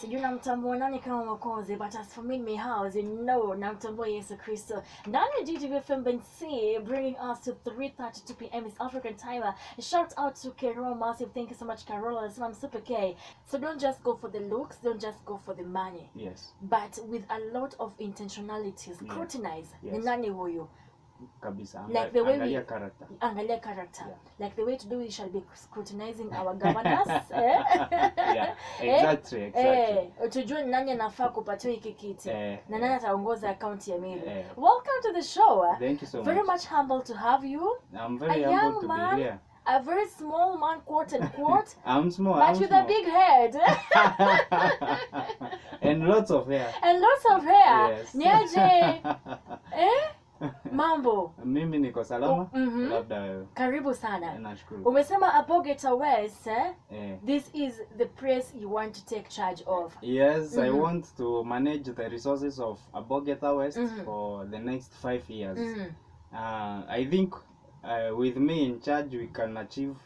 sijui namtambua nani kama Mwokozi, but as for me in my house, you know namtambua Yesu Kristo. Ndani ya GGV FM MC, bringing us to 3:32 p.m. East African time. Shout out to Carol, massive thank you so much, Carol. I'm Msupa K. So don't just go for the looks, don't just go for the money. Yes. But with a lot of intentionality, scrutinize. Yes. Nani huyu? Kabisa. Like the way angalia character. Angalia character. Yeah. Like the way to do it shall be scrutinizing our governors. Yeah, exactly. Tujue nani anafaa kupatiwa hiki kiti. Na nani ataongoza account ya Meru. Welcome to the show. Thank you so very much. Much humble to have you. I'm very humble to be here. A very small man, quote unquote. I'm small. But I'm with small. a big head. And lots of hair. And lots of hair. Yes. Niaje. Mambo. Mimi niko salama. Labda wewe. Karibu sana. Nashukuru. Umesema Abogeta West, This is the place you want to take charge of. Yes, I want to manage the resources of Abogeta West for the next 5 years. I think with me in charge we can achieve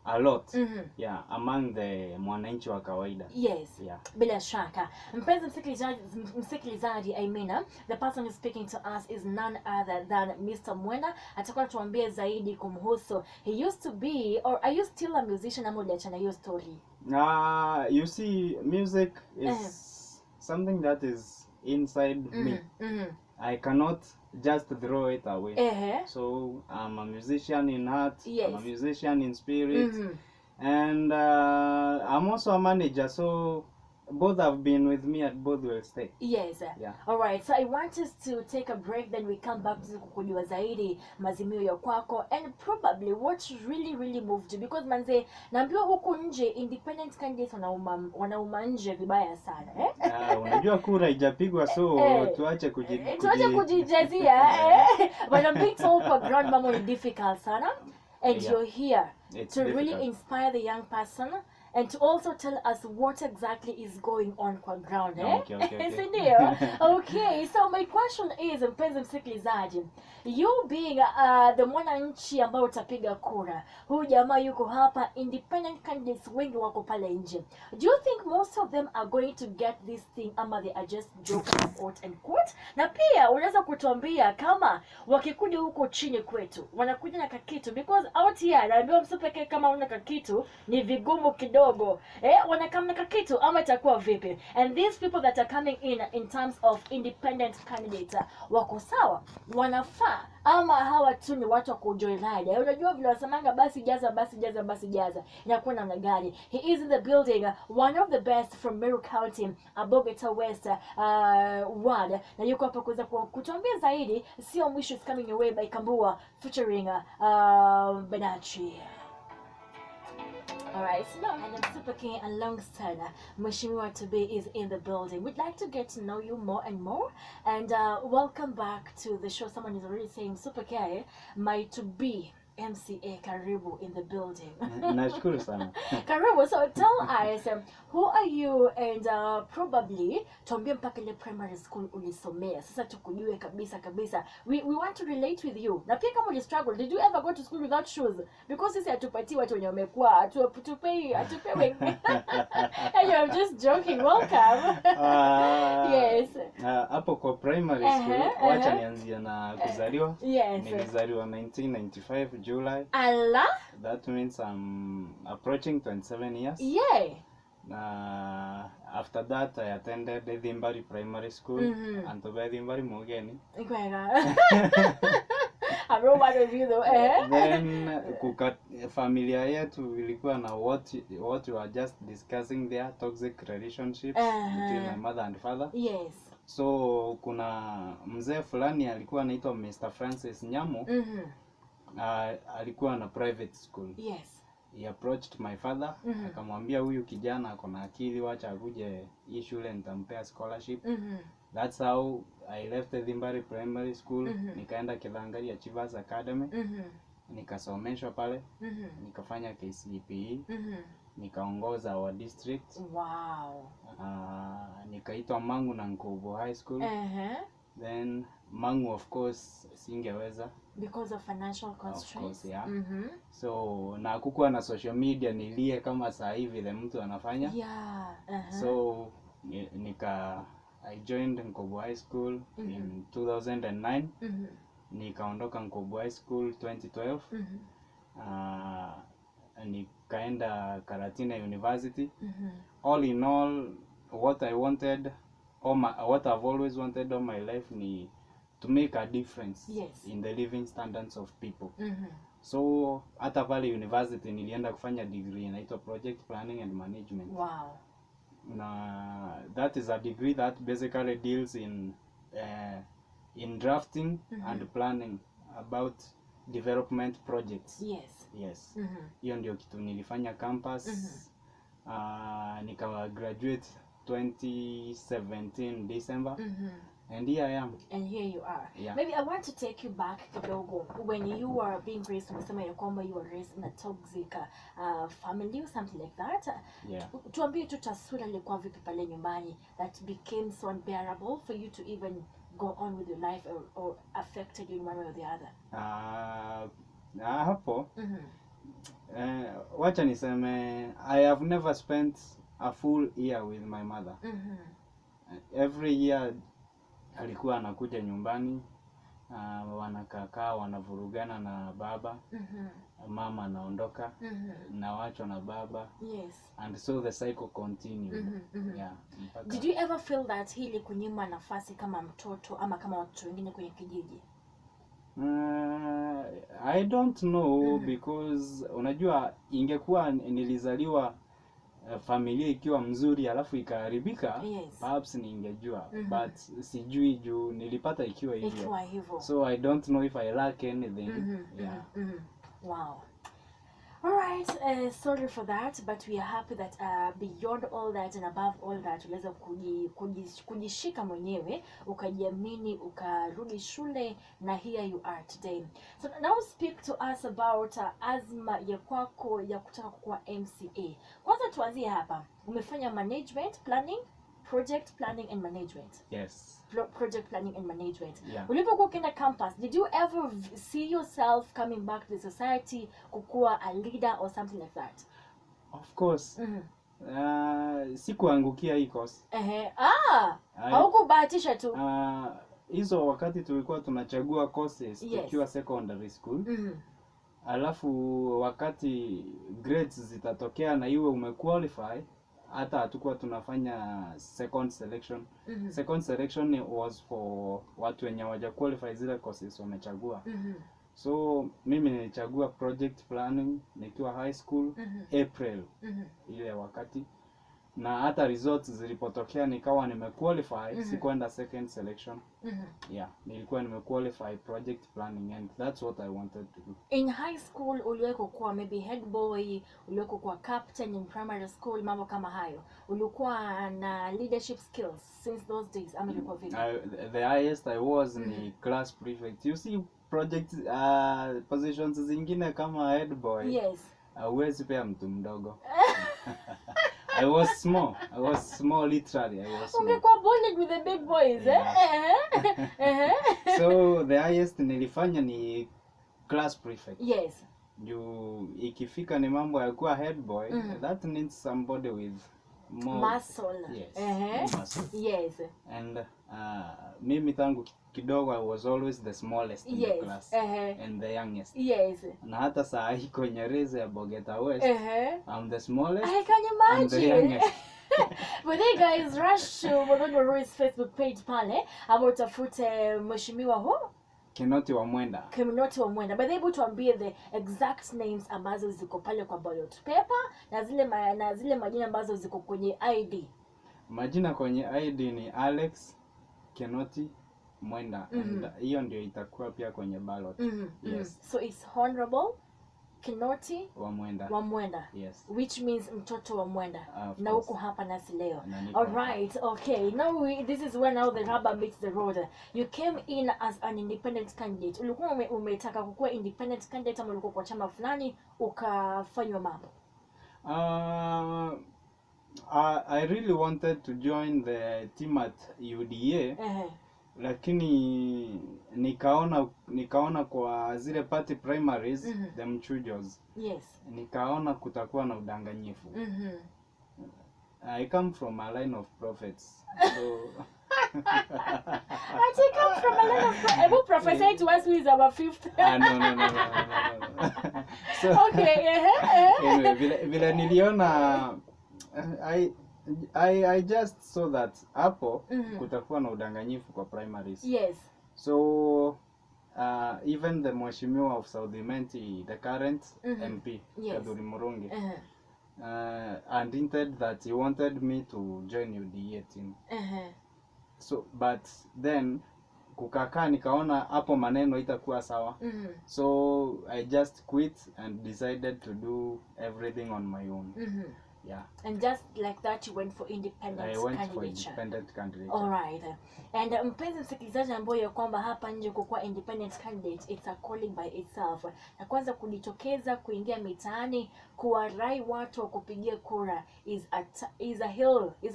a lot. Yeah, among the mwananchi wa kawaida. Yes. Yeah. Bila shaka. Mpenzi msikilizaji, the person who's speaking to us is none other than Mr. Mwenda. Atakuwa tuambie zaidi kumhusu. He used to be, or are you still a musician ama uliachana hiyo story? You see, music is something that is inside me. I cannot just throw it away. So I'm a musician in heart, I'm a musician in spirit, and I'm also a manager, so both have been with me at both will stay. Yes. Yeah. All right. So I want us to take a break, then we come back to kujua zaidi mazimio ya kwako and probably what really moved you, because manze naambiwa huku nje independent candidates wanauma nje vibaya sana. Unajua kura haijapigwa, so tuache kujijazia. But I'm being told for ground mamo is difficult sana, and you're here to really inspire the young person and to also tell us what exactly is going on kwa ground. Okay. Okay, so my question is, mpenzi msikilizaji, you being the mwananchi ambao utapiga kura, huyu jamaa yuko hapa, independent candidates wengi wako pale nje, do you think most of them are going to get this thing ama they are just joking quote and quote? Na pia unaweza kutuambia kama wakikuja huko chini kwetu wanakuja na kakitu, because out here naambiwa Msupa kama una kakitu ni vigumu kidogo. Wanakamna kakitu ama itakuwa vipi? And these people that are coming in terms of independent candidates, wako sawa, wanafaa ama hawa tu ni watu wa kujoinade? Unajua vile wasemanga basi jaza inakuwa namna gani? He is in the building, one of the best from Meru County, Abogeta West ward, na yuko hapa kuweza kutuambia zaidi. Sio mwisho is coming your way by Kambua featuring Benachi. Alright, so now and Msupa K alongside Mheshimiwa to be is in the building. We'd like to get to know you more and more, and welcome back to the show. Someone is already saying Msupa K, my to be MCA Karibu in the building. Nashukuru sana. Karibu, so tell us, who are you, and probably tuambie mpaka ile primary school ulisomea. Sasa tukujue kabisa. We want to relate with you. Na pia kama uli struggle, did you ever go to school without shoes? Because sisi hatupati watu wenye wamekuwa, atupewe. And I'm just joking. Welcome. Yes. Hapo kwa primary school, wacha nianzia na kuzaliwa. Yes. Nilizaliwa 1995 July. Allah. That means I'm approaching 27 years. Yeah. After that I attended Edinburgh Primary School and Edinburgh Mogeni. Then familia yetu ilikuwa na what we were just discussing there, toxic relationships between my mother and father. Yes. So kuna mzee fulani alikuwa anaitwa Mr. Francis Nyamo. Alikuwa na private school. Yes. He approached my father, akamwambia huyu kijana ako na akili, wacha akuje hii shule nitampea scholarship. That's how I left Edinburgh Primary School, nikaenda Kilangari Achievers Academy, nikasomeshwa pale, nikafanya KCPE, nikaongoza our district. Wow. Nikaitwa Mangu na Nkobo High School. Then Mangu of course singeweza because of financial constraints. Of course, yeah. So na kukuwa na social media nilie kama saa hivi vile mtu anafanya. Yeah. So I joined Nkobo High School in 2009. Nikaondoka Nkobo High School 2012. Nikaenda Karatina University. All in all, what I wanted, what I've always wanted all my life ni to make a difference in the living standards of people. So hata pale university nilienda kufanya degree inaitwa project planning and management. Wow. That is a degree that basically deals in drafting and planning about development projects. Yes. Hiyo ndio kitu nilifanya campus. Nika graduate 2017 December. And here I am. And here you are. Yeah. Maybe I want to take you back kidogo when you were being raised, umesema ya kwamba you were raised in a toxic family or something like that. Yeah. Tuambie tu taswira ilikuwa vipi pale nyumbani that became so unbearable for you to even go on with your life or affected you in one way or the other. Hapo. Wacha niseme, I have never spent a full year with my mother. Every year alikuwa anakuja nyumbani, wanakaa wanavurugana na baba. Mama anaondoka, na wacho na baba. And so the cycle continued. Yeah. Did you ever feel that hili kunyima nafasi kama mtoto ama kama watu wengine kwenye kijiji? I don't know because unajua ingekuwa nilizaliwa familia ikiwa mzuri alafu ikaharibika, perhaps ningejua, but sijui juu nilipata ikiwa hivyo. So I don't know if I lack anything. Yeah. Wow. Alright, sorry for that, but we are happy that beyond all that and above all that uliweza kujishika mwenyewe, ukajiamini, ukarudi shule, na here you are today. So now speak to us about azma ya kwako ya kutaka kuwa MCA. Kwanza tuanzie hapa. Umefanya management, planning, project planning and management. Yes. Project planning and management. Yeah. Ulipokuwa ukienda campus, did you ever see yourself coming back to the society, kukuwa a leader or something like that? Of course. Sikuangukia hii course. Haukubahatisha tu. Hizo wakati tulikuwa tunachagua courses tukiwa secondary school. Alafu wakati grades zitatokea na iwe umequalify, hata hatukuwa tunafanya second selection. Second selection was for watu wenye hawaja qualify zile courses wamechagua. So mimi nilichagua project planning nikiwa high school April ile wakati, na hata results zilipotokea nikawa nimequalify, sikuenda second selection. Yeah, nilikuwa nimequalify project planning and that's what I wanted to do. In high school uliweko kuwa maybe head boy, uliweko kuwa captain in primary school, mambo kama hayo, ulikuwa na leadership skills since those days ama ilikuwa vipi? The highest I was ni class prefect. You see project positions zingine kama head boy. Huwezi pea mtu mdogo. I was small literally. I was small. Ungekuwa bullied with the big boys, So the highest nilifanya ni class prefect. Juu ikifika ni mambo ya kuwa head boy, that needs somebody with more muscle. Muscle. And mimi tangu kidogo I was always the smallest in the class and the youngest. Na hata saa hii kwenye race ya Abogeta West, I'm the smallest. I can imagine. I'm the youngest. But hey guys, rush to Muthoni Waroe's Facebook page pale, ama utafute mheshimiwa huo Kinoti wa Mwenda. Kinoti wa Mwenda. But able tuambie the exact names ambazo ziko pale kwa ballot paper na zile majina ambazo ziko kwenye ID. Majina kwenye ID ni Alex Kinoti Mwenda. And hiyo ndio itakuwa pia kwenye ballot. So it's Honorable Kinoti wa Mwenda. Which means mtoto wa Mwenda. Na uko hapa nasi leo. Alright, okay. Now this is where now the rubber meets the road. You came in as an independent candidate. Ulikuwa umetaka kukuwa independent candidate ama ulikuwa kwa chama fulani ukafanywa mambo? I really wanted to join the team at UDA. Lakini nikaona kwa zile party primaries the mchujos. Nikaona kutakuwa na udanganyifu. I come from a line of prophets. So I take come from a line of who prophesied to us who is our fifth. no. So Okay, anyway, vile niliona I just saw that hapo kutakuwa na udanganyifu kwa primaries. Yes. So even the Mheshimiwa of South Imenti, the current MP, Yes. Kaduri Murungi, and hinted that he wanted me to join UDA team. So but then kukakaa nikaona hapo maneno itakuwa sawa. So I just quit and decided to do everything on my own. Yeah. And just like that you went for independent I went candidature. for independent candidate. All right. And mpenzi msikilizaji ambaye ya kwamba hapa nje kukuwa independent candidate, it's a calling by itself. Na kwanza kujitokeza kuingia mitaani kuwarai watu wa kupigia kura is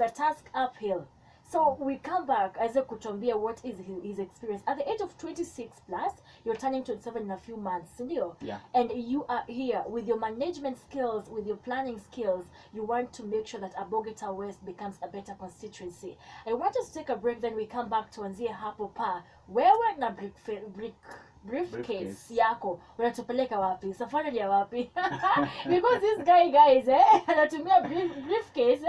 a task uphill. So we come back as a kutuambia what is his experience. At the age of 26 plus, you're turning 27 in a few months, Sindio? Yeah. And you are here with your management skills, with your planning skills, you want to make sure that Abogeta West becomes a better constituency. I want us to take a break, then we come back to anzia hapo pa. Wewe na briefcase yako unatupeleka wapi? Safari ya wapi? Because this guys anatumia briefcase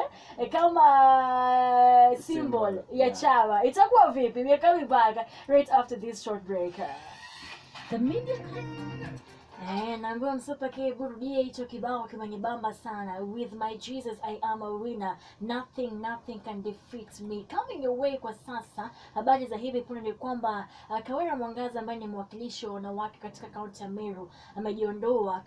kama symbol ya chama. Itakuwa vipi? We are coming back right after this short break. The media naambiwa Msupa burudie hicho kibao kimenibamba sana. With my Jesus I am a winner, nothing can defeat me. Coming your way kwa sasa, habari za hivi punde ni kwamba Kawera Mwangaza ambaye ni mwakilishi wa wanawake katika kaunti ya Meru amejiondoa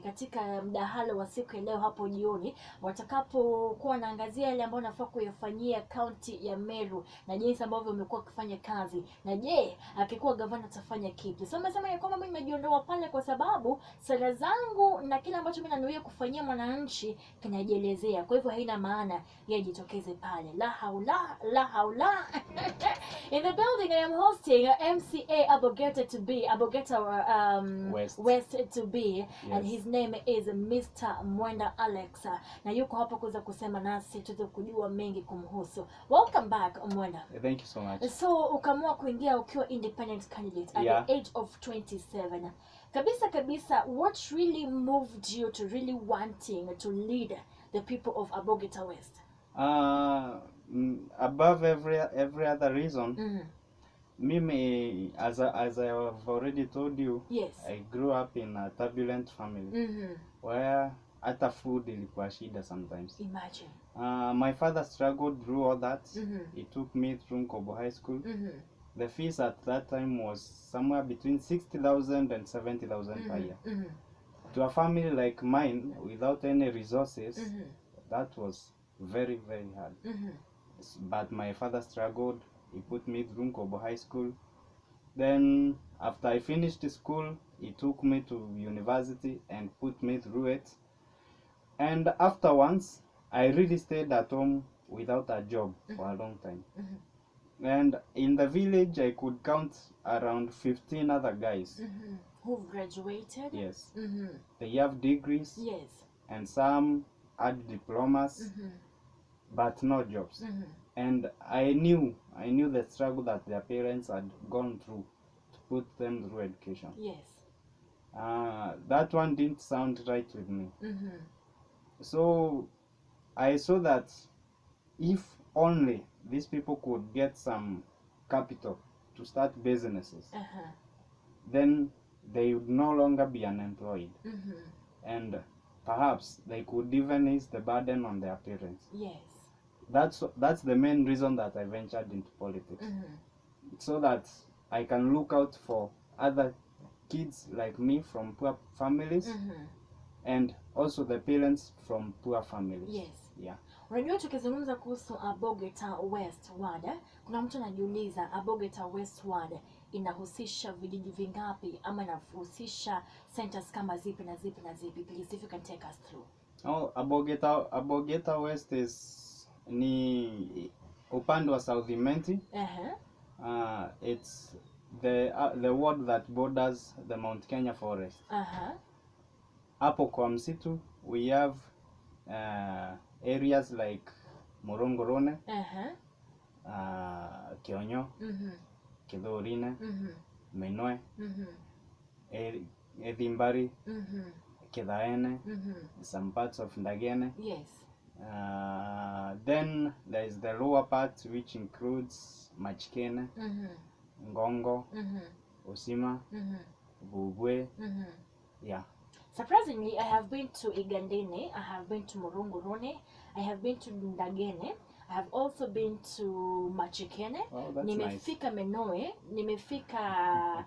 katika mdahalo wa siku ya leo hapo jioni, watakapokuwa wanaangazia yale ambayo nafaa kuyafanyia kaunti ya Meru na jinsi ambavyo umekuwa ukifanya kazi, na je akikuwa gavana atafanya kipi. So amesema ya kwamba mimi nimejiondoa pale kwa sababu sera zangu na kile ambacho mimi nanuia kufanyia mwananchi kinajielezea, kwa hivyo haina maana yajitokeze pale. La haula. In the building I am hosting MCA Abogeta West to be, yes. And his name is Mr. Mwenda Alex, na yuko hapa kuweza kusema nasi tuweze kujua mengi kumhusu. Welcome back Mwenda. Thank you so much. So ukamua kuingia ukiwa independent candidate at the age of 27. Kabisa, what really moved you to really wanting to lead the people of Abogeta West? Above every other reason, Mimi, as I have already told you, yes. I grew up in a turbulent family where hata food ilikuwa shida sometimes. Imagine. My father struggled through all that. He took me through Kobo High School. The fees at that time was somewhere between 60,000 and 70,000 per year. To a family like mine, without any resources, that was very, very hard. But my father struggled. He put me through Kobo High School. Then, after I finished school, he took me to university and put me through it. And afterwards, I really stayed at home without a job for a long time. And in the village, I could count around 15 other guys. Who've graduated? Yes. They have degrees. Yes. And some had diplomas, but no jobs. And I knew the struggle that their parents had gone through to put them through education. Yes. That one didn't sound right with me. So I saw that if only these people could get some capital to start businesses, then they would no longer be unemployed. And perhaps they could even ease the burden on their parents. Yes. That's the main reason that I ventured into politics. So that I can look out for other kids like me from poor families, and also the parents from poor families. Yes. Yeah. Unajua tukizungumza kuhusu Abogeta West Ward, kuna mtu anajiuliza Abogeta West Ward inahusisha vijiji vingapi ama inahusisha centers kama zipi na zipi na zipi? Please, if you can take us through. Abogeta West is ni upande wa South Imenti. It's the ward that borders the Mount Kenya forest. Hapo kwa msitu we have areas like Morongorone, Uh-huh. Kionyo, Kidhorine, Menoe, Edhimbari, Kidhaene, some parts of Ndagene. Yes. Then there is the lower part, which includes Machikene, Ngongo, Osima, Bugwe. Yeah. Surprisingly, I have been to Igandene, I have been to Morongorone, I have been to Ndagene, I have also been to Machikene, Oh, that's nimefika nice. Menoe, nimefika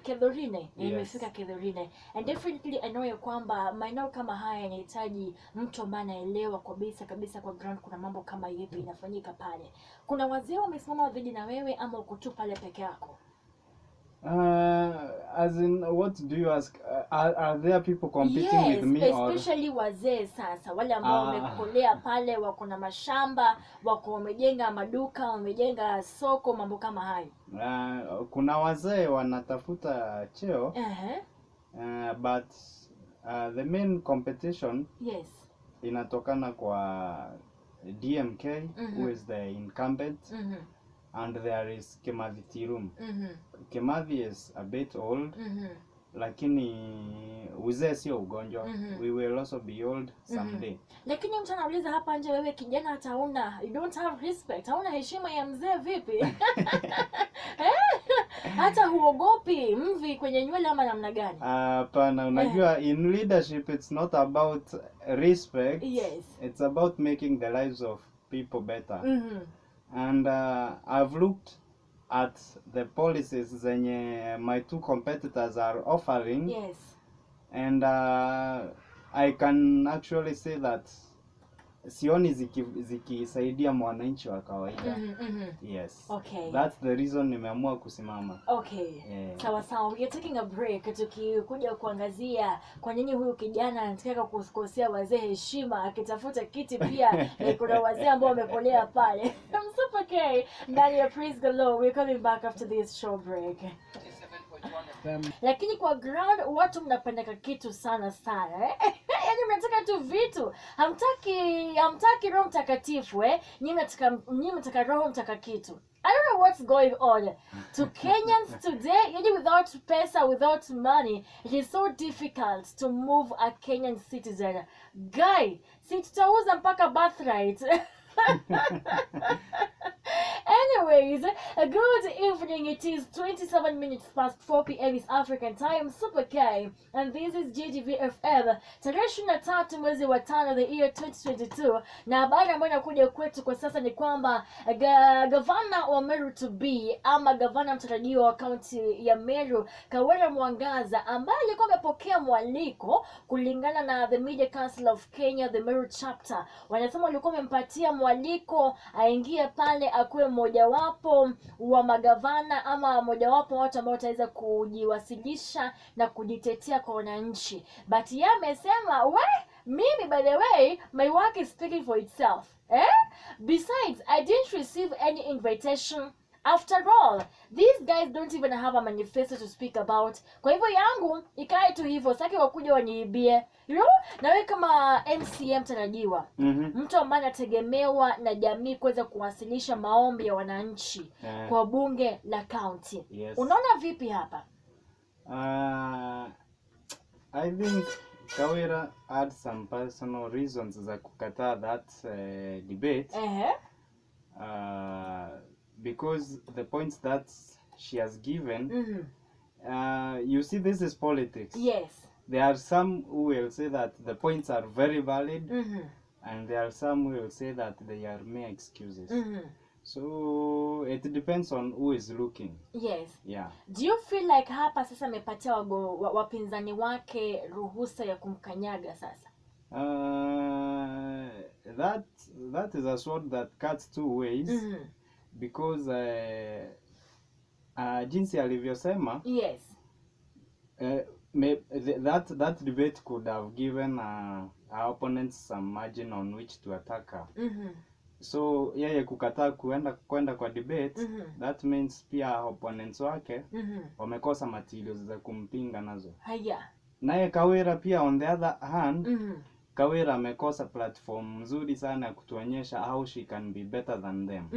Kedhorine, nimefika Yes. Kedhorine. And definitely I know ya kwamba maeneo kama haya yanahitaji mtu ambaye anaelewa kabisa kwa ground kuna mambo kama yepi inafanyika pale. Kuna wazee wamesimama dhidi na wewe ama uko tu pale peke yako? As in, what do you ask? Are there people competing with me, especially wazee sasa wale ambao wamekolea pale, wako na mashamba, wako wamejenga maduka, wamejenga soko, mambo kama hayo? Kuna wazee wanatafuta cheo. But the main competition inatokana kwa DMK, who is the incumbent, and there is Kimathi Tirum. Kimathi is a bit old, lakini uzee sio ugonjwa. We will also be old someday. Lakini mtu anauliza hapa nje, wewe kijana hatauna, you don't have respect, hauna heshima ya mzee vipi? Hata huogopi mvi kwenye nywele ama namna gani? Hapana, unajua in leadership it's not about respect. It's about making the lives of people better. And I've looked at the policies zenye my two competitors are offering. And I can actually say that sioni zikisaidia mwananchi wa kawaida. That's the reason nimeamua kusimama. Sawa, we are taking a break. Tukikuja kuangazia kwa nini huyu kijana anataka kukosea wazee heshima akitafuta kiti pia. Kuna wazee ambao wamekolea pale. Msupa K ndani ya Praise the Lord. We're coming back after this short break. Lakini kwa ground watu mnapendeka kitu sana yaani mnataka tu vitu, hamtaki Roho Mtakatifu nyinyi mnataka Roho Mtakatifu. I don't know what's going on to Kenyans today. Yaani without pesa, without money, it is so difficult to move a Kenyan citizen. Guy, si tutauza mpaka birthright. Anyways, a good evening. It is 27 minutes past 4 p.m. East African time. Super K, and this is GGV FM. Tarehe 23 mwezi wa 5, the year 2022. Na habari ambayo inakuja kwetu kwa sasa ni kwamba gavana wa Meru to be, ama gavana mtarajiwa wa kaunti ya Meru, Kawera Mwangaza, ambaye alikuwa amepokea mwaliko kulingana na the Media Council of Kenya, the Meru chapter. Wanasema walikuwa wamempatia mwaliko aingie pale akuwe mojawapo wa magavana ama mojawapo watu ambao wataweza kujiwasilisha na kujitetea kwa wananchi. But yeye amesema, mimi by the way, my work is speaking for itself. Besides, I didn't receive any invitation. After all, these guys don't even have a manifesto to speak about. Kwa hivyo yangu ikae tu hivyo, saki wakuja waniibie. Nawe kama MCA mtarajiwa, mtu ambaye anategemewa na jamii kuweza kuwasilisha maombi ya wananchi kwa bunge la county. Unaona vipi hapa? I think Kawera had some personal reasons za kukataa that debate. Because the points that she has given, you see, this is politics. There are some who will say that the points are very valid, and there are some who will say that they are mere excuses. So it depends on who is looking. Do you feel like hapa sasa amepatia wapinzani wake ruhusa ya kumkanyaga sasa? That is a sword that cuts two ways. Because jinsi alivyosema, that debate could have given our opponents some margin on which to attack her. So yeye kukataa kwenda kwa debate, that means pia opponents wake wamekosa materials za kumpinga nazo. Naye Kawera pia on the other hand, Kawira amekosa platform nzuri sana ya kutuonyesha how she can be better than them.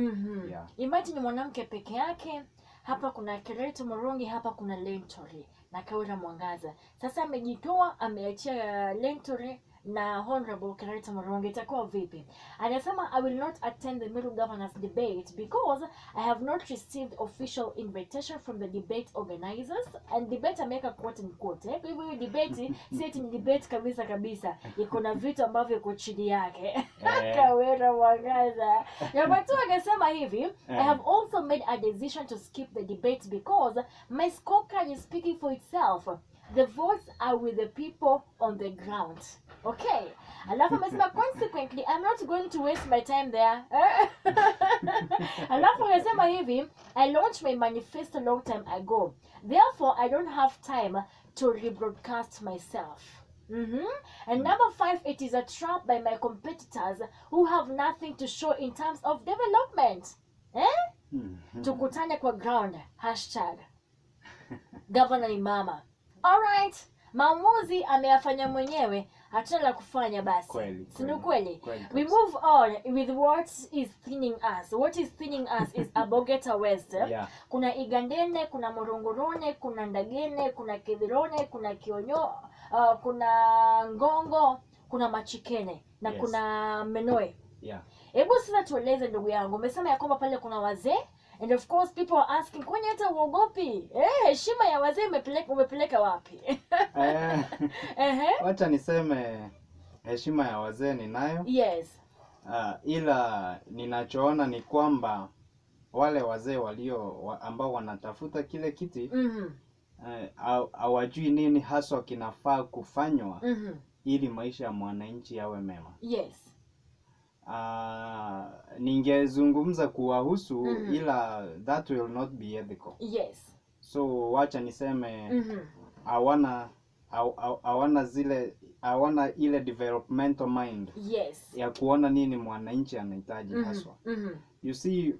Yeah. Imagine mwanamke peke yake, hapa kuna Kirito Murungi, hapa kuna Lentori na Kawira Mwangaza. Sasa amejitoa, ameachia Lentori na Honorable Kirito Murungi, itakuwa vipi? Anasema I will not attend the Meru governors debate because I have not received official invitation from the debate organizers. And debate ameweka quote and quote. Kwa hivyo debate si eti ni debate kabisa. Iko na vitu ambavyo iko chini yake. Kawira Mwangaza. Na watu wakasema hivi, I have also made a decision to skip the debate because my scorecard is speaking for itself. The votes are with the people on the ground. Okay. Alafu amesema consequently I'm not going to waste my time there. Alafu amesema hivi, I launched my manifesto long time ago. Therefore I don't have time to rebroadcast myself. And number 5, it is a trap by my competitors who have nothing to show in terms of development. Tukutane kwa ground. #Governor ni mama. Alright, maamuzi ameyafanya mwenyewe, hatuna la kufanya basi. Si ni kweli? We move on with what is thinning us. What is thinning us is Abogeta West. Kuna Igandene, kuna Murungurune, kuna Ndagene, kuna Kithirone, kuna Kionyo, kuna Ngongo, kuna Machikene na kuna Menoe. Hebu sasa tueleze ndugu yangu, umesema ya kwamba pale kuna wazee. And of course people are asking, kwani hata uogopi? Heshima ya wazee umepeleka wapi? Wacha niseme heshima ya wazee ninayo. Yes. Ila ninachoona ni kwamba wale wazee ambao wanatafuta kile kiti hawajui nini haswa kinafaa kufanywa ili maisha ya mwananchi yawe mema. Yes. Ningezungumza kuwahusu ila that will not be ethical. Yes. So wacha niseme hawana ile developmental mind. Yes. Ya kuona nini mwananchi anahitaji haswa. You see,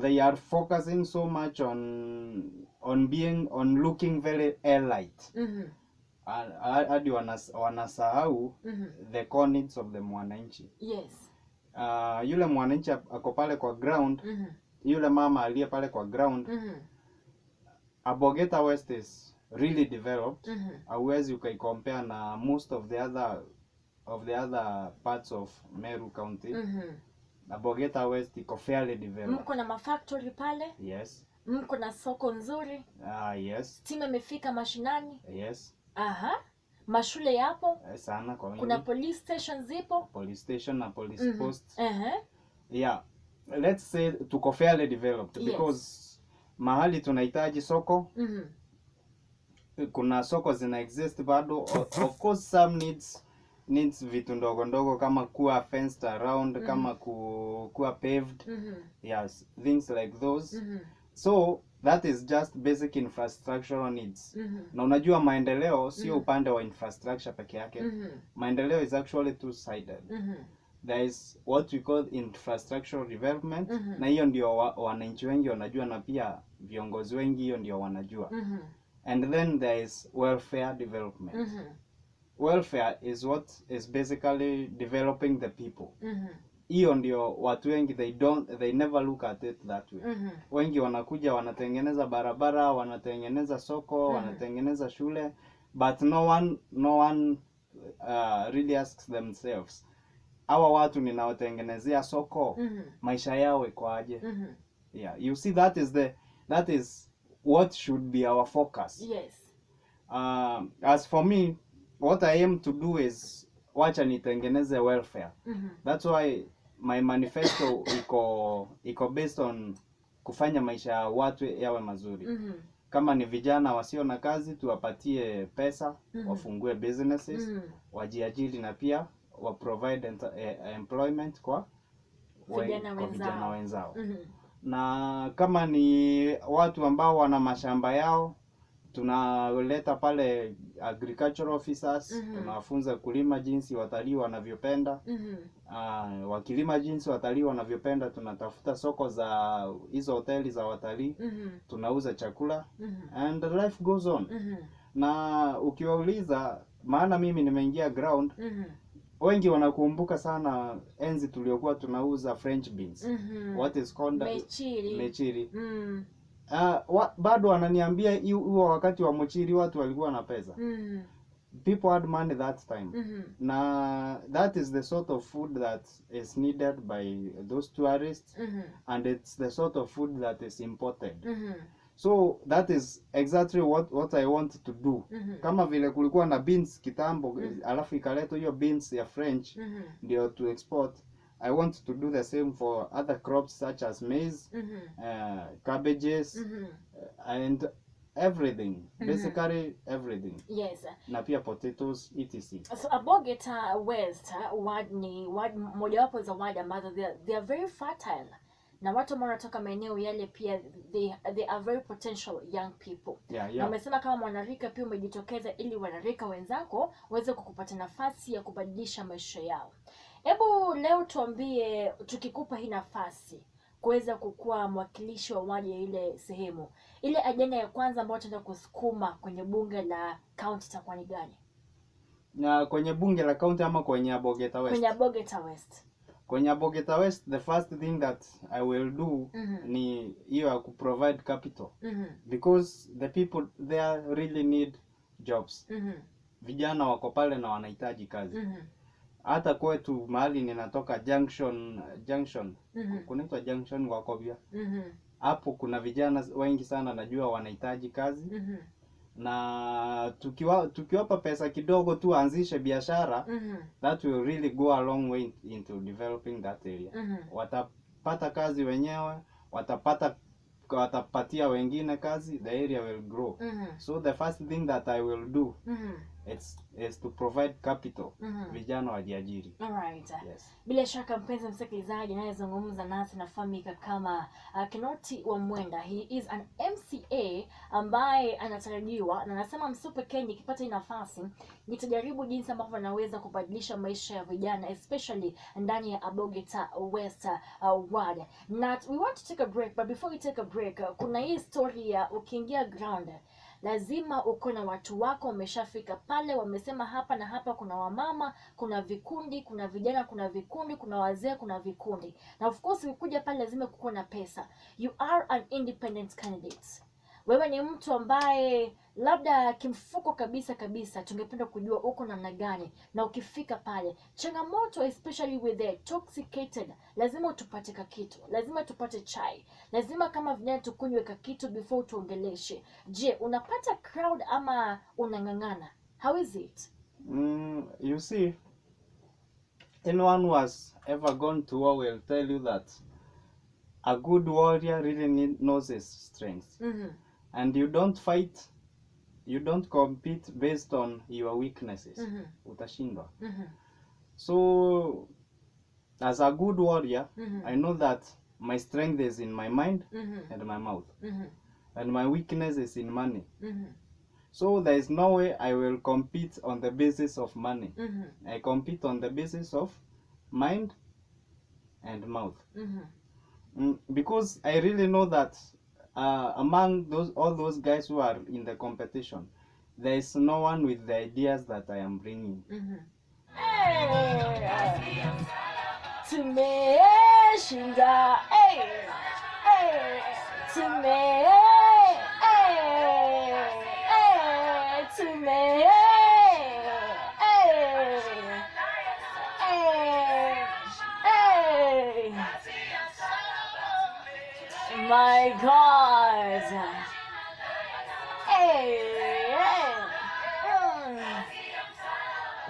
they are focusing so much on looking very elite. Hadi wanasahau the core needs of the mwananchi. Yes. Yule mwananchi ako pale kwa ground, yule mama aliye pale kwa ground, Abogeta West is really developed. Hauwezi ukaicompare na most of the other parts of Meru County. Abogeta West iko fairly developed. Mko na mafactory pale? Yes. Mko na soko nzuri? Yes. Stima imefika mashinani? Yes. Mashule yapo? Sana kwa wingi. Kuna police station zipo? Police station na police post. Yeah. Let's say tuko fairly developed because mahali tunahitaji soko. Kuna soko zina exist bado. Of course some needs vitu ndogo kama kuwa fenced around, kama kuwa paved. Yes, things like those. So that is just basic infrastructural needs. Na unajua maendeleo sio upande wa infrastructure peke yake. Maendeleo is actually two-sided. There is what we call infrastructural development, na hiyo ndio wananchi wengi wanajua na pia viongozi wengi hiyo ndio wanajua. And then there is welfare development. Welfare is what is basically developing the people. Hiyo ndio watu wengi they never look at it that way. Wengi wanakuja wanatengeneza barabara, wanatengeneza soko, wanatengeneza shule, but no one really asks themselves, hawa watu ninaotengenezea soko maisha yao iko aje? Yeah, you see that is what should be our focus. Yes. As for me, what I aim to do is wacha nitengeneze welfare. That's why my manifesto iko based on kufanya maisha ya watu yawe mazuri. Kama ni vijana wasio na kazi, tuwapatie pesa, wafungue businesses, wajiajiri na pia wa provide employment kwa vijana wenzao. Na kama ni watu ambao wana mashamba yao, tunaleta pale agricultural officers, tunawafunza kulima jinsi watalii wanavyopenda. Wakilima jinsi watalii wanavyopenda, tunatafuta soko za hizo hoteli za watalii, tunauza chakula, and life goes on. Na ukiwauliza, maana mimi nimeingia ground, wengi wanakumbuka sana enzi tuliokuwa tunauza French beans. What is called mechiri. Bado wananiambia huo wakati wa mchiri watu walikuwa na pesa. People had money that time. Na that is the sort of food that is needed by those tourists, and it's the sort of food that is imported. So that is exactly what I want to do. Kama vile kulikuwa na beans kitambo, alafu ikaletwa hiyo beans ya French ndio to export. I want to do the same for other crops such as maize, cabbages, and everything. Basically everything. Yes. Na pia potatoes, etc. So Abogeta West ward ni ward mojawapo za ward ambazo they are very fertile. Na watu ambao wanatoka maeneo yale pia they are very potential young people. Na umesema kama mwanarika pia umejitokeza ili wanarika wenzako waweze kukupata nafasi ya kubadilisha maisha yao. Hebu leo tuambie, tukikupa hii nafasi kuweza kukua mwakilishi wa wadi ya ile sehemu, ile ajenda ya kwanza ambayo tunataka kusukuma kwenye bunge la county itakuwa ni gani? Na kwenye bunge la county ama kwenye Abogeta West? Kwenye Abogeta West. Kwenye Abogeta West, the first thing that I will do ni hiyo ya provide capital. Because the people there really need jobs. Vijana wako pale na wanahitaji kazi. Hata kwetu mahali ninatoka junction kunaitwa junction wako pia. Hapo kuna vijana wengi sana najua wanahitaji kazi. Na tukiwapa pesa kidogo tu anzishe biashara, that will really go a long way into developing that area. Watapata kazi wenyewe, watapatia wengine kazi, the area will grow. So the first thing that I will do is to provide capital. Vijana wajiajiri. Alright. Yes. Bila shaka mpenzi msikilizaji, anayezungumza nasi nafahamika kama Kinoti wa Mwenda. He is an MCA ambaye anatarajiwa, na anasema Msupa Kenya ikipata nafasi nitajaribu jinsi ambavyo anaweza kubadilisha maisha ya vijana, especially ndani ya Abogeta West ward. Not we want to take a break, but before we take a break, kuna hii story ya ukiingia ground lazima uko na watu wako wameshafika pale, wamesema hapa na hapa kuna wamama, kuna vikundi, kuna vijana, kuna vikundi, kuna wazee, kuna vikundi. Na of course ukikuja pale lazima kukuwa na pesa. You are an independent candidate. Wewe ni mtu ambaye labda kimfuko kabisa tungependa kujua uko namna gani, na ukifika pale changamoto, especially with the toxicated, lazima utupate kitu, lazima tupate chai, lazima kama vijana tukunywe kitu before tuongeleshe. Je, unapata crowd ama unangangana? How is it? You see, anyone who has ever gone to war will tell you that a good warrior really knows his strengths. And you don't fight, you don't compete based on your weaknesses. Utashindwa. So as a good warrior, I know that my strength is in my mind and my mouth. And my weakness is in money. So there is no way I will compete on the basis of money. I compete on the basis of mind and mouth. Because I really know that among all those guys who are in the competition, there is no one with the ideas that I am bringing. Tumeshinda, my God.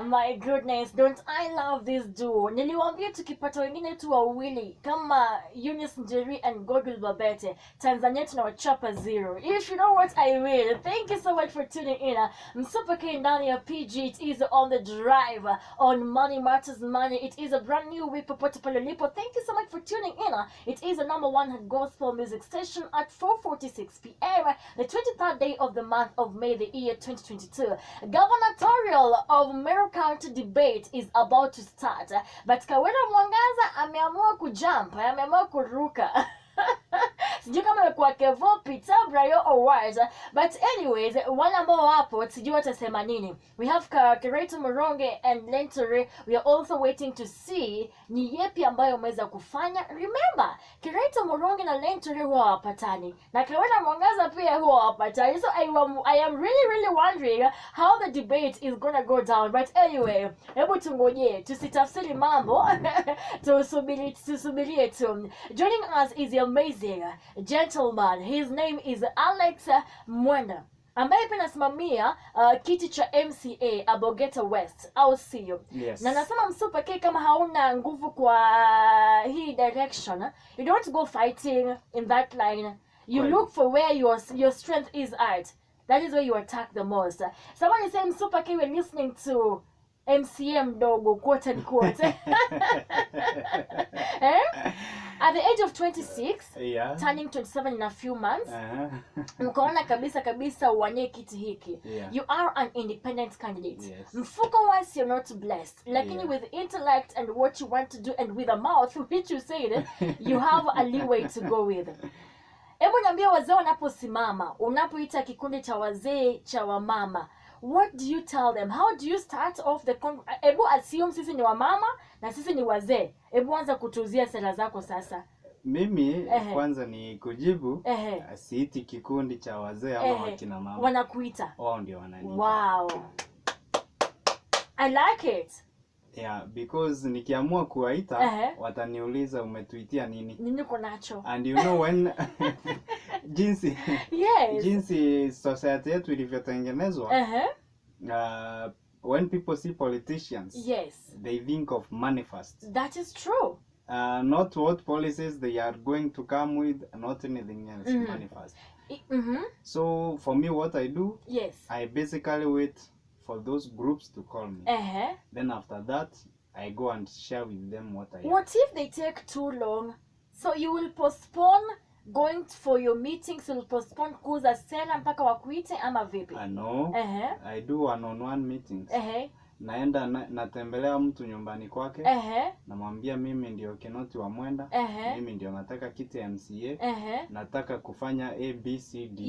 My goodness, don't I love this duo. Niliwaambia tukipata wengine tu wawili kama Eunice Njeri and Godwill Babete, Tanzania tunawachapa 0. If you know what I mean. Thank you so much for tuning in. Msupa K ndani ya PG. It is on the drive on Money Matters Money. It is a brand new week popote pale ulipo. Thank you so much for tuning in. It is the #1 gospel music station at 4:46 p.m. the 23rd day of the month of May, the year 2022. Gubernatorial of Meru County debate is about to start, but Kawera Mwangaza ameamua kujump, ameamua kuruka. Sijui kama kwa Kevo, Peter, Brayo or what. But anyways, wale ambao wapo sijui watasema nini. We have Kirito Muronge and Lentore. We are also waiting to see ni yepi ambayo umeweza kufanya. Remember, Kirito Muronge na Lentore huwa hawapatani. Na Kawena Mwangaza pia huwa hawapatani. So I am really wondering how the debate is gonna go down. But anyway, hebu tungoje, tusitafsiri mambo. Tusubirie tu. Joining us is the amazing gentleman. His name is Alex Mwenda, ambaye pia nasimamia kiti cha MCA Abogeta West, au sio? Yes. Na nasema Msupa kama hauna nguvu kwa hii direction, you don't go fighting in that line. You Right. Look for where your strength is at. That is where you attack the most. Someone is saying Msupa we're listening to MCM dogo, quote unquote. At the age of 26, yeah, turning 27 in a few months, mkaona kabisa uwanie kiti hiki. Yeah. You are an independent candidate. Yes. Mfuko wise, you're not blessed. Lakini Yeah. with intellect and what you want to do and with a mouth, which you said, you have a leeway to go with. Hebu niambie, wazee wanaposimama, unapoita kikundi cha wazee cha wamama, what do you tell them? How do you start off the Ebu assume sisi ni wamama na sisi ni wazee. Ebu anza kutuzia sera zako sasa. Mimi kwanza ni kujibu, siiti kikundi cha wazee ama wakina mama. Wanakuita. Wao ndio wananiita. Wow. I like it. Yeah, because nikiamua kuwaita wataniuliza umetuitia nini? Nini uko nacho? And you know when jinsi jinsi society yetu ilivyotengenezwa, when people see politicians, they think of manifest. That is true. Not what policies they are going to come with, not anything else. Manifest. So for me, what I do, I basically wait for those groups to call me. Then after that, I go and share with them what I have. What if they take too long? So you will postpone going for your meetings, you will postpone kuza sera mpaka wakuite ama vipi? No. I do one-on-one meetings. Naenda natembelea mtu nyumbani kwake. Namwambia mimi ndio Kinoti wa Mwenda. Mimi ndio nataka kiti MCA. Nataka kufanya ABCD.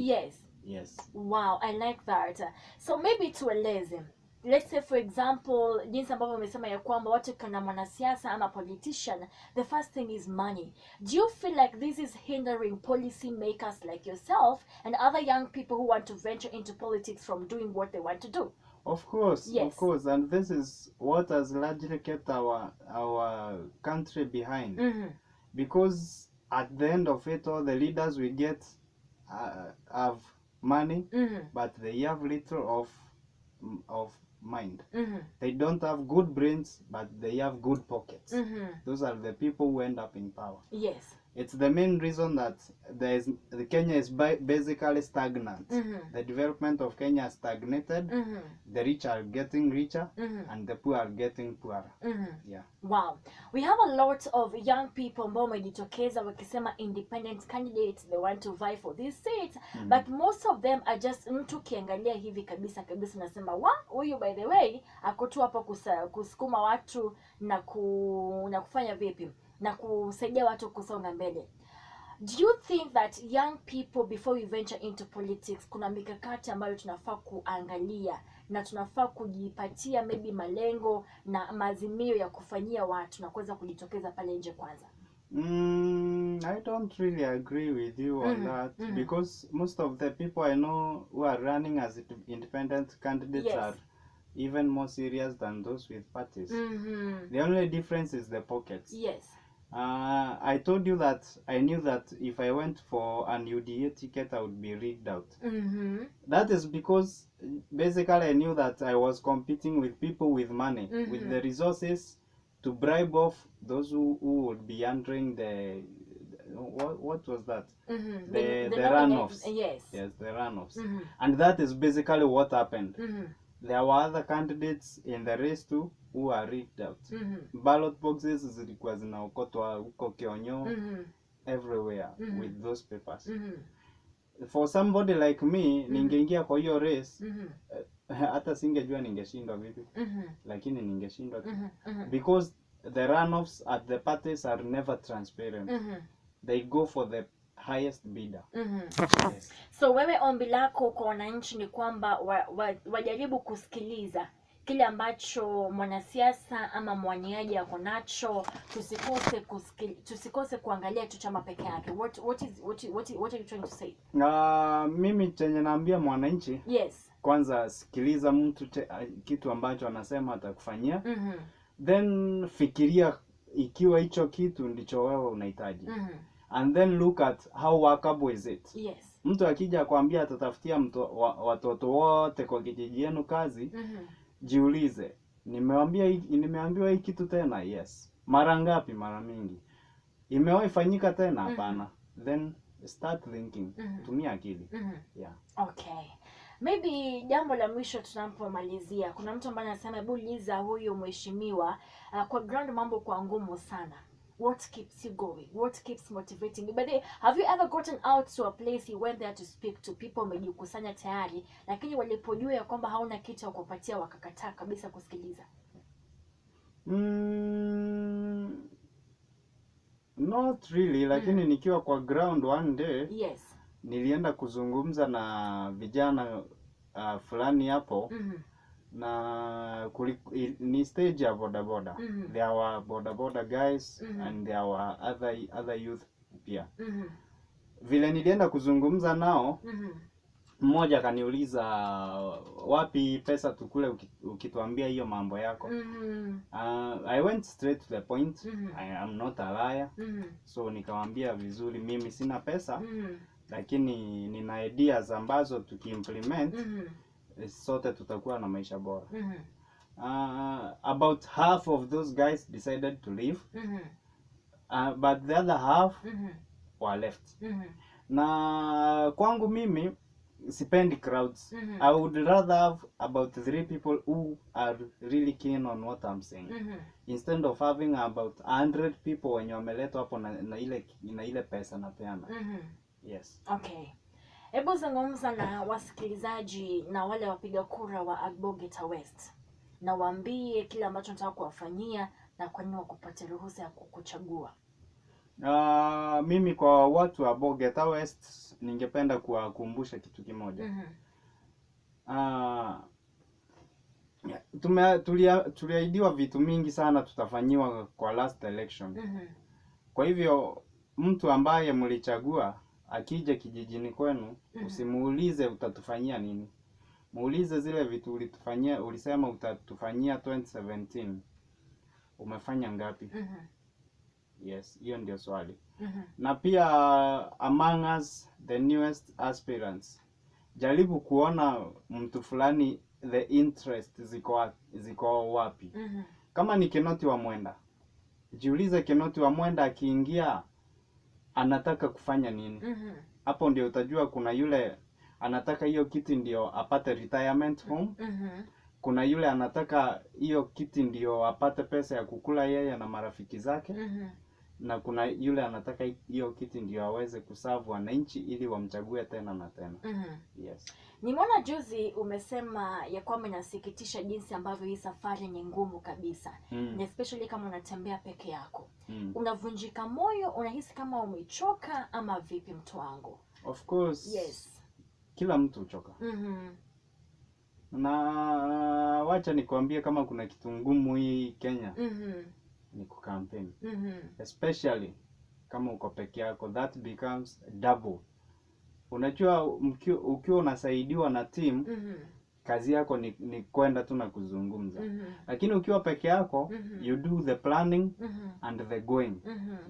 Yes. Wow, I like that. So maybe tueleze. Let's say for example, jinsi ambavyo umesema ya kwamba watu kana mwanasiasa ama politician, the first thing is money. Do you feel like this is hindering policy makers like yourself and other young people who want to venture into politics from doing what they want to do? Of course, of course, and this is what has largely kept our country behind. Because at the end of it, all the leaders we get have money, but they have little of mind. They don't have good brains, but they have good pockets. Those are the people who end up in power. It's the main reason that the Kenya is basically stagnant. The development of Kenya has stagnated. The rich are getting richer, and the poor are getting poorer. Yeah. Wow. We have a lot of young people ambao wamejitokeza wakisema independent candidates, they want to vie for this seat, but most of them are just mtu kiangalia hivi kabisa nasema huyu by the way ako tu hapa kusukuma watu na kufanya vipi na kusaidia watu kusonga mbele. Do you think that young people, before we venture into politics, kuna mikakati ambayo tunafaa kuangalia na tunafaa kujipatia maybe malengo na maazimio ya kufanyia watu na kuweza kujitokeza pale nje kwanza? I don't really agree with you on that, because most of the people I know who are running as independent candidates are even more serious than those with parties. The only difference is the pockets. I told you that I knew that if I went for an UDA ticket, I would be rigged out. That is because basically I knew that I was competing with people with money, with the resources to bribe off those who would be entering the what was that? The runoffs. Yes, the runoffs. And that is basically what happened. There were other candidates in the race too who are rigged out. Ballot boxes zilikuwa zinaokotwa huko Kionyo, everywhere with those papers. For somebody like me, ningeingia kwa hiyo race, hata singejua ningeshindwa vipi, lakini ningeshindwa tu. Because the runoffs at the parties are never transparent. they go for the highest bidder. Yes. So wewe ombi lako kwa wananchi ni kwamba wajaribu kusikiliza kile ambacho mwanasiasa ama mwaniaji ako nacho, tusikose kuangalia tu chama peke yake. What are you trying to say? Mimi chenye naambia mwananchi, yes, kwanza sikiliza mtu kitu ambacho anasema atakufanyia. Then fikiria ikiwa hicho kitu ndicho wewe unahitaji. And then look at how workable is it. Yes. Mtu akija kuambia atatafutia watoto wote kwa kijiji yenu kazi, jiulize, nimeambiwa hii kitu tena? Yes. Mara ngapi? Mara mingi. Imewahi fanyika tena? Hapana. Then start thinking. Tumia akili. Yeah. Okay. Maybe jambo la mwisho tunapomalizia, kuna mtu ambaye anasema buliza huyu mheshimiwa, kwa ground mambo kwa ngumu sana. What keeps you going? What keeps motivating you? But have you ever gotten out to a place you went there to speak to people, umejikusanya tayari, lakini walipojua ya kwamba hauna kitu ya kupatia wakakataa kabisa kusikiliza? Not really, lakini nikiwa kwa ground one day, yes, nilienda kuzungumza na vijana fulani hapo. Na ni stage ya bodaboda. There were bodaboda guys and there were other youth pia. Vile nilienda kuzungumza nao, mmoja akaniuliza, wapi pesa tukule ukituambia hiyo mambo yako? I went straight to the point. I am not a liar. So nikamwambia vizuri, mimi sina pesa, lakini nina ideas ambazo tukiimplement sote tutakuwa na maisha bora. About half of those guys decided to leave, but the other half were left. Na kwangu mimi sipendi crowds. I would rather have about 3 people who are really keen on what I'm saying, instead of having about 100 people wenye wameletwa hapo na ile pesa na peana. Yes. Okay. Hebu zungumza na wasikilizaji na wale wapiga kura wa Abogeta West, na waambie kile ambacho nataka kuwafanyia na kwa nini wakupate ruhusa ya kukuchagua. Mimi kwa watu wa Abogeta West ningependa kuwakumbusha kitu kimoja. Tuliahidiwa vitu mingi sana tutafanyiwa kwa last election. Kwa hivyo mtu ambaye mlichagua akija kijijini kwenu, usimuulize utatufanyia nini. Muulize zile vitu ulisema utatufanyia 2017. Umefanya ngapi? Yes, hiyo ndio swali. Na pia among us the newest aspirants, jaribu kuona mtu fulani the interest ziko wapi. Kama ni Kinoti wa Mwenda, jiulize Kinoti wa Mwenda akiingia anataka kufanya nini. Hapo ndio utajua kuna yule anataka hiyo kiti ndio apate retirement home. Kuna yule anataka hiyo kiti ndio apate pesa ya kukula yeye na marafiki zake. Na kuna yule anataka hiyo kiti ndio aweze kuserve wananchi ili wamchague tena na tena. Yes. Nimeona juzi umesema ya kwamba inasikitisha jinsi ambavyo hii safari ni ngumu kabisa. Especially kama unatembea peke yako. Unavunjika moyo, unahisi kama umechoka ama vipi mtu wangu? Of course. Yes. Kila mtu huchoka. Na wacha nikwambie kama kuna kitu ngumu hii Kenya. Ni kukampeni. Especially kama uko peke yako, that becomes double. Unajua ukiwa unasaidiwa na team, kazi yako ni kwenda tu na kuzungumza. Lakini ukiwa peke yako, you do the planning and the going.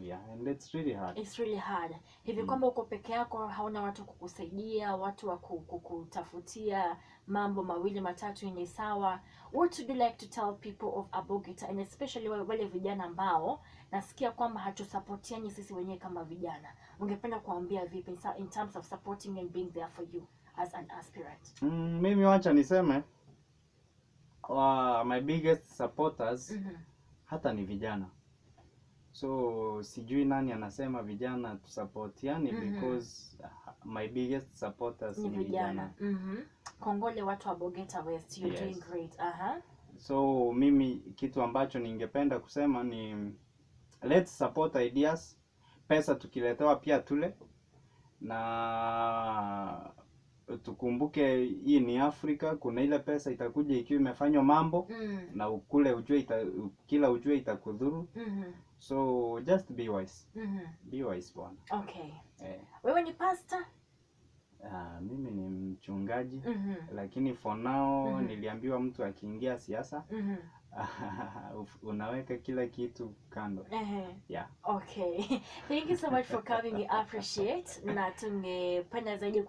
Yeah, and it's really hard. It's really hard. Hivi kwamba uko peke yako, hauna watu kukusaidia, watu wa kukutafutia mambo mawili matatu ni sawa. What would you like to tell people of Abogeta, and especially wale vijana ambao nasikia kwamba hatusapotiani sisi wenyewe kama vijana? Ungependa kuambia vipi in terms of supporting and being there for you as an aspirant? Mimi wacha niseme my biggest supporters hata ni vijana. So sijui nani anasema vijana tusapotiani, because my biggest supporters ni vijana. Kongole watu wa Abogeta West, you're doing great. So mimi kitu ambacho ningependa kusema ni let's support ideas. pesa tukiletewa pia tule, na tukumbuke hii ni Afrika. Kuna ile pesa itakuja ikiwa imefanywa mambo na ukule ujue kila ujue itakudhuru. So just be wise. Be wise bwana. Okay. Wewe ni pastor? Mimi ni mchungaji. Lakini for now niliambiwa mtu akiingia siasa unaweka kila kitu kando. Yeah. Okay. Thank you so much for coming. We appreciate, na tungependa zaidi